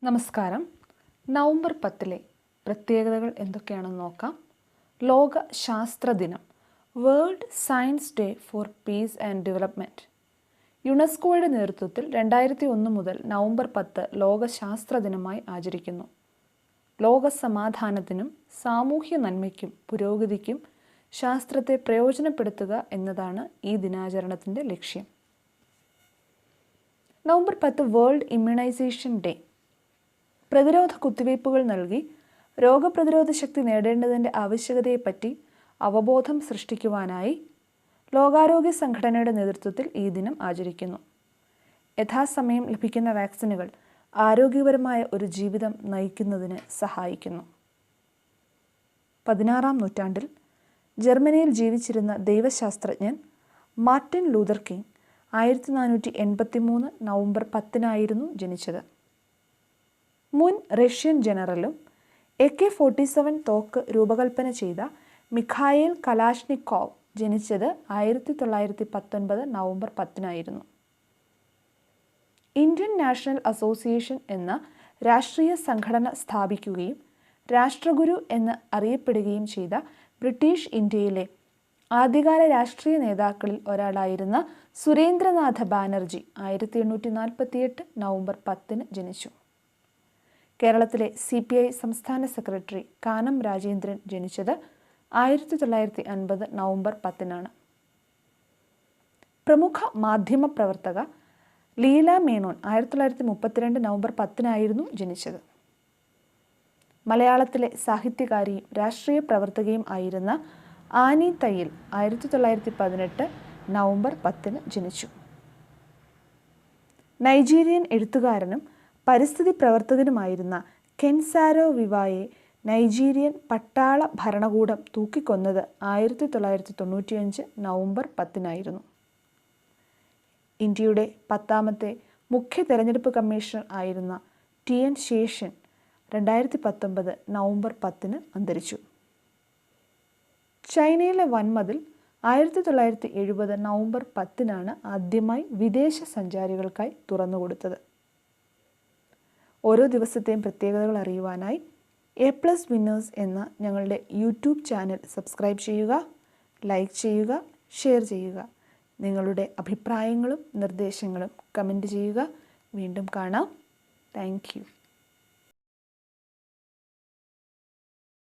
നമസ്കാരം. നവംബർ 10 പ്രത്യേകതകൾ എന്തൊക്കെയാണെന്ന് നോക്കാം. ലോക ശാസ്ത്ര ദിനം, World Science Day for Peace and Development. യുനെസ്കോയുടെ നേതൃത്വത്തിൽ 2001 മുതൽ നവംബർ 10 ലോക ശാസ്ത്ര ദിനമായി ആചരിക്കുന്നു. ലോക സമാധാനത്തിനും സാമൂഹ്യ നന്മയ്ക്കും പുരോഗതിക്കും ശാസ്ത്രത്തെ പ്രയോജനപ്പെടുത്തുക എന്നതാണ് ഈ ദിനാചരണത്തിൻ്റെ ലക്ഷ്യം. November 10 World Immunization Day. പ്രതിരോധ കുത്തിവയ്പ്പുകൾ നൽകി രോഗപ്രതിരോധ ശക്തി നേടേണ്ടതിൻ്റെ ആവശ്യകതയെപ്പറ്റി അവബോധം സൃഷ്ടിക്കുവാനായി ലോകാരോഗ്യ സംഘടനയുടെ നേതൃത്വത്തിൽ ഈ ദിനം ആചരിക്കുന്നു. യഥാസമയം ലഭിക്കുന്ന വാക്സിനുകൾ ആരോഗ്യപരമായ ഒരു ജീവിതം നയിക്കുന്നതിന് സഹായിക്കുന്നു. 16-ാം നൂറ്റാണ്ടിൽ ജർമ്മനിയിൽ ജീവിച്ചിരുന്ന ദൈവശാസ്ത്രജ്ഞൻ മാർട്ടിൻ ലൂതർ കിങ് 1483 നവംബർ 10 ജനിച്ചത്. മുൻ റഷ്യൻ ജനറലും AK-47 തോക്ക് രൂപകൽപ്പന ചെയ്ത മിഖായേൽ കലാഷ്നിക്കോവ് ജനിച്ചത് 1919 നവംബർ 10 ഇന്ത്യൻ നാഷണൽ അസോസിയേഷൻ എന്ന രാഷ്ട്രീയ സംഘടന സ്ഥാപിക്കുകയും രാഷ്ട്രഗുരു എന്ന് അറിയപ്പെടുകയും ചെയ്ത ബ്രിട്ടീഷ് ഇന്ത്യയിലെ ആദ്യകാല രാഷ്ട്രീയ നേതാക്കളിൽ ഒരാളായിരുന്ന സുരേന്ദ്രനാഥ ബാനർജി 1848 നവംബർ 10 ജനിച്ചു. കേരളത്തിലെ CPI സംസ്ഥാന സെക്രട്ടറി കാനം രാജേന്ദ്രൻ ജനിച്ചത് 1950 നവംബർ 10. പ്രമുഖ മാധ്യമ പ്രവർത്തക ലീല മേനോൻ 1932 നവംബർ 10 ജനിച്ചത്. മലയാളത്തിലെ സാഹിത്യകാരിയും രാഷ്ട്രീയ പ്രവർത്തകയും ആയിരുന്ന ആനി തയ്യിൽ 1918 നവംബർ 10 ജനിച്ചു. നൈജീരിയൻ എഴുത്തുകാരനും പരിസ്ഥിതി പ്രവർത്തകനുമായിരുന്ന കെൻസാരോ വിവായെ നൈജീരിയൻ പട്ടാള ഭരണകൂടം തൂക്കിക്കൊന്നത് 1995 നവംബർ 10. ഇന്ത്യയുടെ 10ാമത്തെ മുഖ്യ തെരഞ്ഞെടുപ്പ് കമ്മീഷണർ ആയിരുന്ന TN ശേഷൻ 2019 നവംബർ 10 അന്തരിച്ചു. ചൈനയിലെ വൻമതിൽ 1970 നവംബർ 10 ആദ്യമായി വിദേശ സഞ്ചാരികൾക്കായി തുറന്നുകൊടുത്തത്. ഓരോ ദിവസത്തെയും പ്രത്യേകതകൾ അറിയുവാനായി A+ വിന്നേഴ്സ് എന്ന ഞങ്ങളുടെ യൂട്യൂബ് ചാനൽ സബ്സ്ക്രൈബ് ചെയ്യുക, ലൈക്ക് ചെയ്യുക, ഷെയർ ചെയ്യുക. നിങ്ങളുടെ അഭിപ്രായങ്ങളും നിർദ്ദേശങ്ങളും കമൻറ്റ് ചെയ്യുക. വീണ്ടും കാണാം. Thank you.